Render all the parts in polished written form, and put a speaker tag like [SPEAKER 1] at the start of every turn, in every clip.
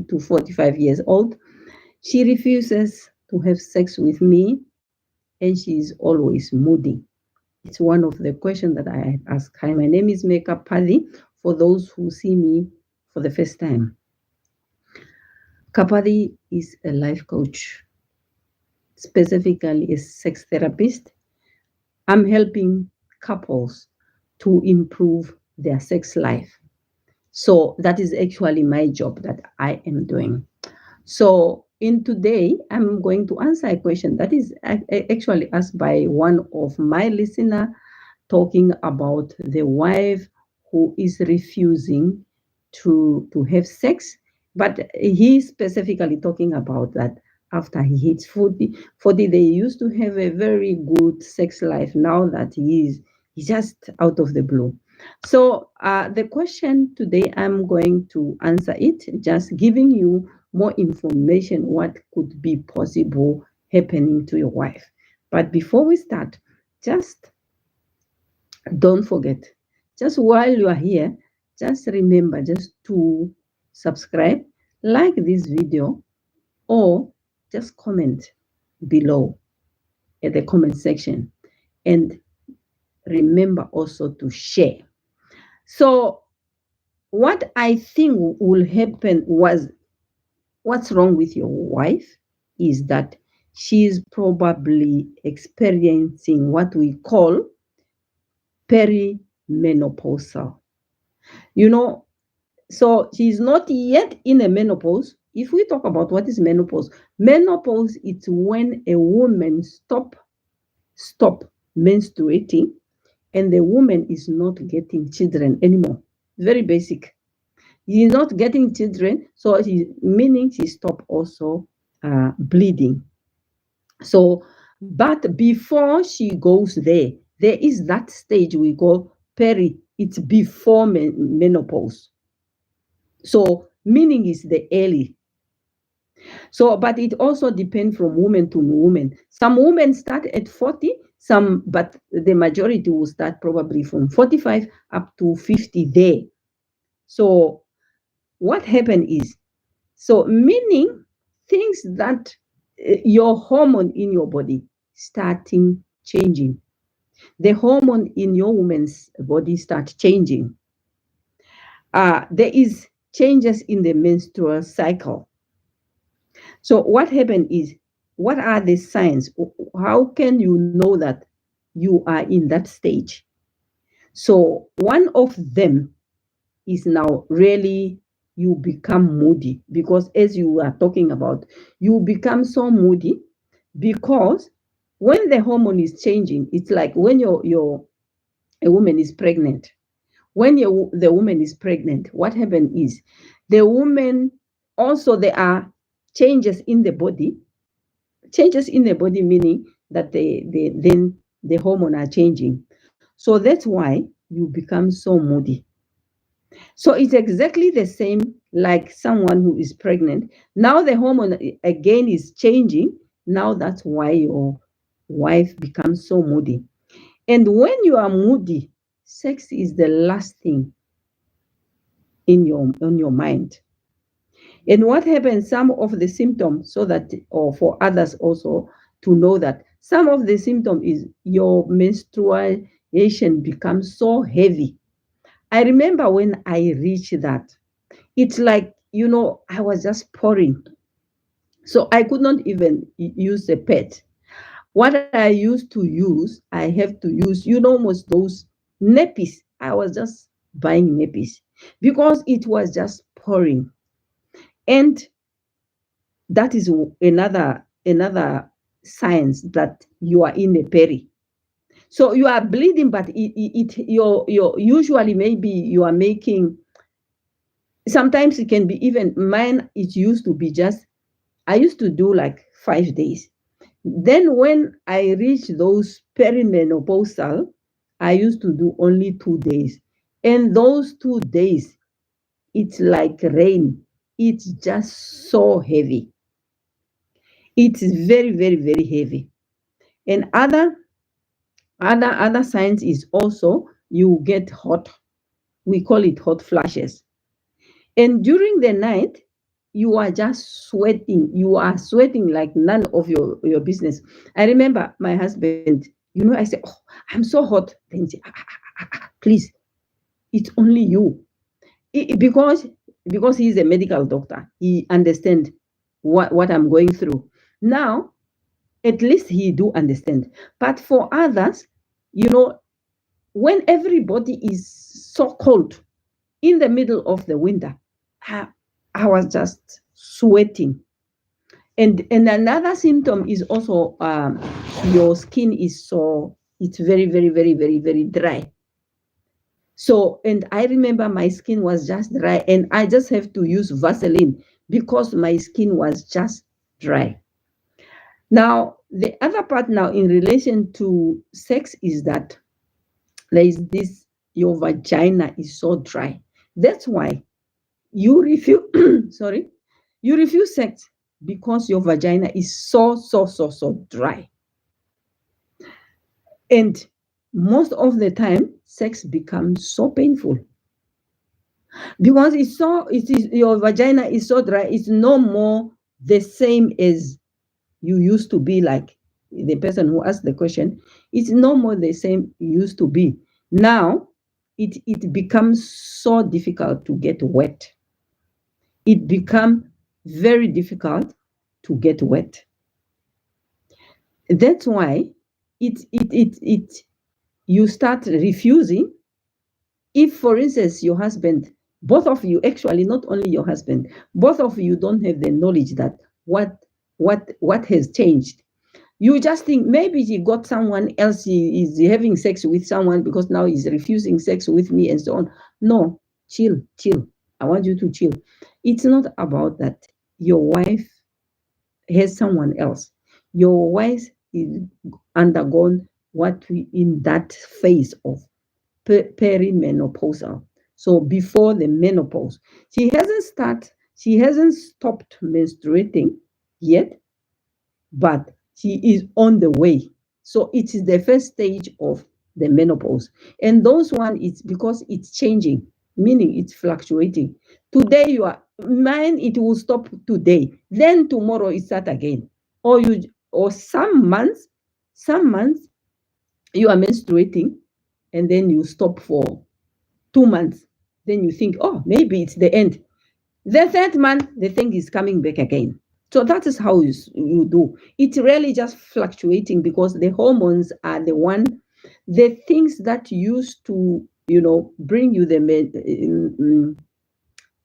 [SPEAKER 1] to 45 years old. She refuses to have sex with me, and she is always moody. It's one of the questions that I ask. Hi, my name is Makeup Paddy. For those who see me for the first time, Kapadi is a life coach, specifically a sex therapist. I'm helping couples to improve their sex life. So that is actually my job that I am doing. So in today, I'm going to answer a question that is actually asked by one of my listener, talking about the wife who is refusing to have sex. But he's specifically talking about that after he hits 40, they used to have a very good sex life. Now that he's just out of the blue. So the question today, I'm going to answer it, just giving you more information what could be possible happening to your wife. But before we start, just don't forget, just while you are here, just remember just to subscribe, like this video, or just comment below at the comment section. And remember also to share. So what I think will happen was, what's wrong with your wife is that she is probably experiencing what we call perimenopausal. You know, so she's not yet in a menopause. If we talk about what is menopause, it's when a woman stop menstruating and the woman is not getting children anymore. Very basic. She's not getting children, so meaning she stopped also bleeding. So, but before she goes there is that stage we call it's before menopause. So, meaning is the early. So, but it also depends from woman to woman. Some women start at 40, but the majority will start probably from 45 up to 50 there. So, what happened is, so meaning things that your hormone in your body starting changing. The hormone in your woman's body start changing. There is changes in the menstrual cycle. So what happened is, what are the signs? How can you know that you are in that stage? So one of them is now really you become moody, because as you are talking about, you become so moody because when the hormone is changing, it's like when a woman is pregnant. When the woman is pregnant, what happens is the woman also, there are changes in the body. Changes in the body meaning that then the hormone are changing. So that's why you become so moody. So it's exactly the same like someone who is pregnant. Now the hormone again is changing. Now that's why your wife becomes so moody. And when you are moody, sex is the last thing on your mind. And what happens, some of the symptoms, so that, or for others also to know that some of the symptoms is your menstruation becomes so heavy. I remember when I reached that, it's like, I was just pouring. So I could not even use a pad. What I used to use, I have to use, almost those nappies. I was just buying nappies because it was just pouring. And that is another signs that you are in a peri. So you are bleeding, but you're usually maybe you are making, sometimes it can be even, mine, it used to be just, I used to do like 5 days. Then when I reached those perimenopausal, I used to do only 2 days. And those 2 days, it's like rain. It's just so heavy. It's very, very, very heavy. And other signs is also you get hot. We call it hot flashes. And during the night, you are just sweating. You are sweating like none of your business. I remember my husband, I said, oh, I'm so hot. Then he said, please, it's only you. Because he's a medical doctor. He understands what I'm going through. Now, at least he do understand. But for others, you know, when everybody is so cold in the middle of the winter, I, I was just sweating. And another symptom is also your skin is so, it's very, very, very, very, very dry. So, and I remember my skin was just dry, and I just have to use Vaseline because my skin was just dry. Now, the other part now in relation to sex is that there is this, your vagina is so dry. That's why you refuse, sorry, you refuse sex because your vagina is so dry. And most of the time, sex becomes so painful because your vagina is so dry. It's no more the same as you used to be, like the person who asked the question. It's no more the same you used to be. Now it becomes so difficult to get wet. It becomes very difficult to get wet. That's why it you start refusing. If, for instance, your husband, both of you, actually not only your husband, both of you don't have the knowledge that what has changed. You just think maybe he got someone else, he is having sex with someone because now he's refusing sex with me and so on. No, chill. I want you to chill. It's not about that. Your wife has someone else. Your wife is undergone what we in that phase of perimenopausal. So before the menopause, she hasn't stopped menstruating yet, but she is on the way. So it is the first stage of the menopause. And those one, it's because it's changing, meaning it's fluctuating. Today you are mine, it will stop today. Then tomorrow it start again. Or some months you are menstruating and then you stop for 2 months. Then you think, oh, maybe it's the end. The third month, the thing is coming back again. So that is how you do. It's really just fluctuating because the hormones are the things that used to, bring you the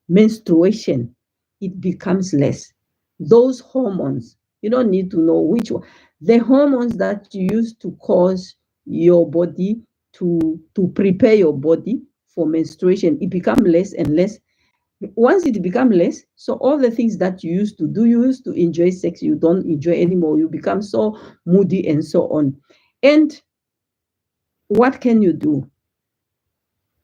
[SPEAKER 1] menstruation, it becomes less. Those hormones, you don't need to know which one. The hormones that you use to cause your body to prepare your body for menstruation, it becomes less and less. Once it becomes less, so all the things that you used to do, you used to enjoy sex, you don't enjoy anymore. You become so moody and so on. And what can you do?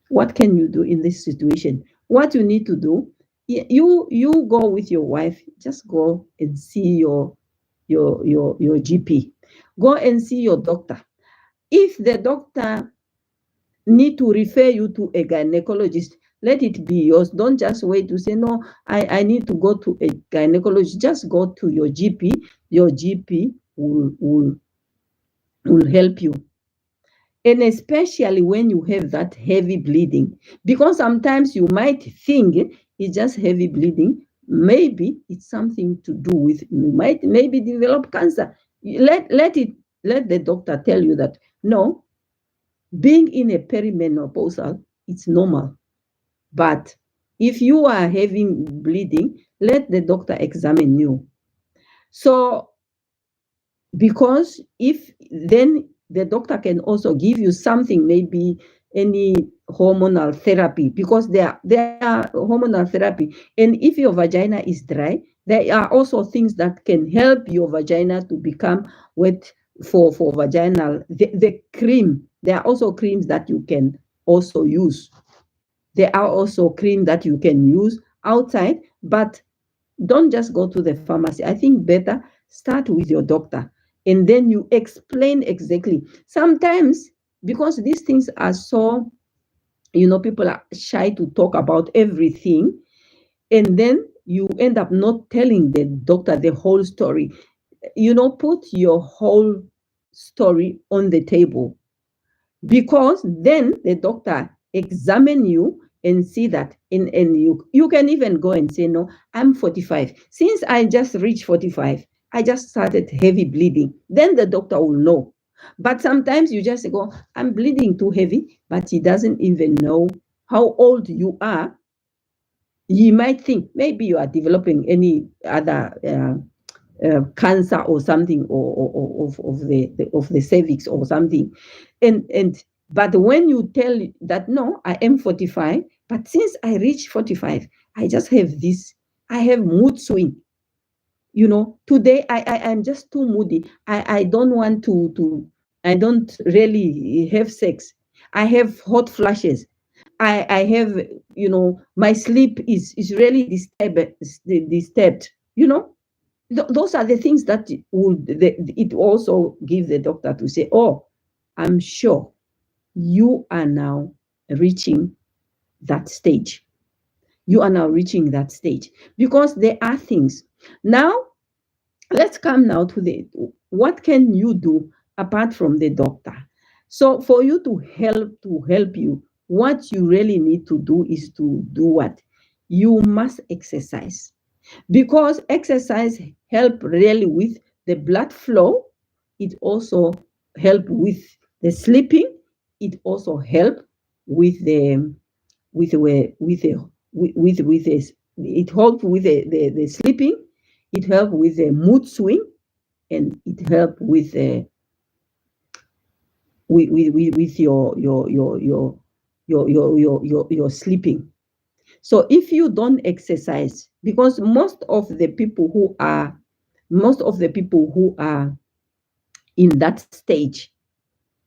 [SPEAKER 1] What can you do in this situation? What you need to do, you go with your wife, just go and see your GP. Go and see your doctor. If the doctor need to refer you to a gynecologist, let it be yours. Don't just wait to say, no, I need to go to a gynecologist. Just go to your GP. Your GP will help you. And especially when you have that heavy bleeding, because sometimes you might think it's just heavy bleeding. Maybe it's something to do with, you might maybe develop cancer. Let the doctor tell you that, no, being in a perimenopausal, it's normal. But if you are having bleeding, let the doctor examine you. So, because if then the doctor can also give you something, maybe any hormonal therapy, because there are hormonal therapy. And if your vagina is dry, there are also things that can help your vagina to become wet for vaginal. The cream, there are also creams that you can also use. There are also creams that you can use outside, but don't just go to the pharmacy. I think better start with your doctor and then you explain exactly. Sometimes, because these things are so, people are shy to talk about everything. And then you end up not telling the doctor the whole story. Put your whole story on the table, because then the doctor examine you and see that, and you can even go and say, no, I'm 45. Since I just reached 45, I just started heavy bleeding. Then the doctor will know. But sometimes you just go, I'm bleeding too heavy, but he doesn't even know how old you are. He might think maybe you are developing any other cancer or something, or of the cervix or something, and but when you tell that, no, I am 45, but since I reached 45, I just have this, I have mood swing. Today I'm just too moody. I don't want I don't really have sex. I have hot flashes. I have, my sleep is really disturbed. Those are the things that it also gives the doctor to say, oh, I'm sure you are now reaching that stage. You are now reaching that stage, because there are things. Now, let's come now to what can you do apart from the doctor? So for you to help you, what you really need to do is to do what? You must exercise, because exercise help really with the blood flow. It also help with the sleeping. It also help with the with the with this. It help with the sleeping. It help with the mood swing, and it help with the with your sleeping. So if you don't exercise, because most of the people who are in that stage,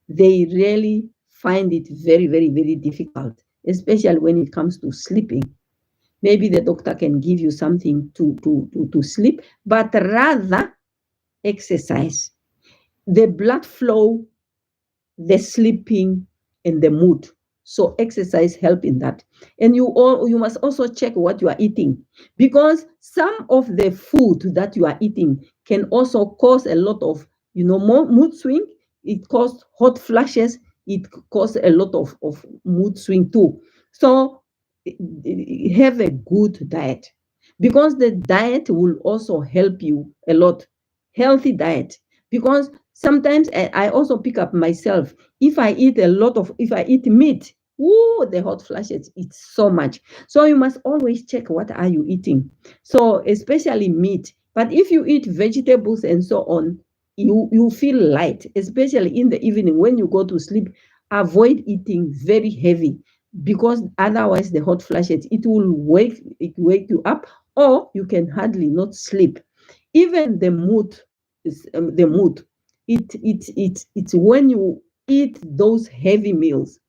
[SPEAKER 1] they really find it very, very, very difficult, especially when it comes to sleeping. Maybe the doctor can give you something to sleep, but rather exercise. The blood flow, the sleeping, and the mood. So exercise help in that. And you must also check what you are eating, because some of the food that you are eating can also cause a lot of, more mood swing. It causes hot flashes. It causes a lot of mood swing too. So have a good diet, because the diet will also help you a lot. Healthy diet, because sometimes I also pick up myself. If I eat meat, ooh, the hot flashes, it's so much. So you must always check what are you eating. So especially meat. But if you eat vegetables and so on, you feel light, especially in the evening when you go to sleep. Avoid eating very heavy, because otherwise the hot flashes, it will wake you up, or you can hardly not sleep. Even the mood is the mood. It's when you eat those heavy meals,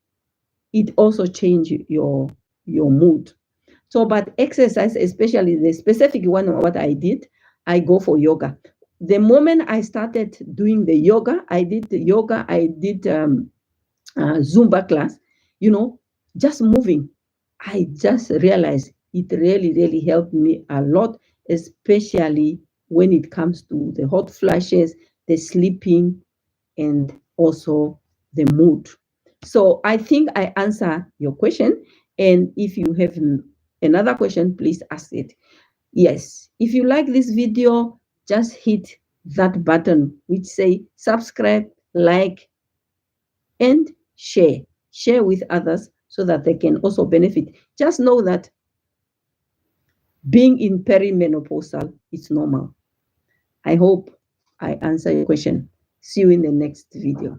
[SPEAKER 1] it also change your mood. So, but exercise, especially the specific one, what I did, I go for yoga. The moment I started doing the yoga, I did Zumba class, you know, just moving. I just realized it really, really helped me a lot, especially when it comes to the hot flashes, the sleeping, and also the mood. So I think I answer your question. And if you have another question, please ask it. Yes. If you like this video, just hit that button which say subscribe, like, and share. Share with others so that they can also benefit. Just know that being in perimenopausal is normal. I hope I answer your question. See you in the next video.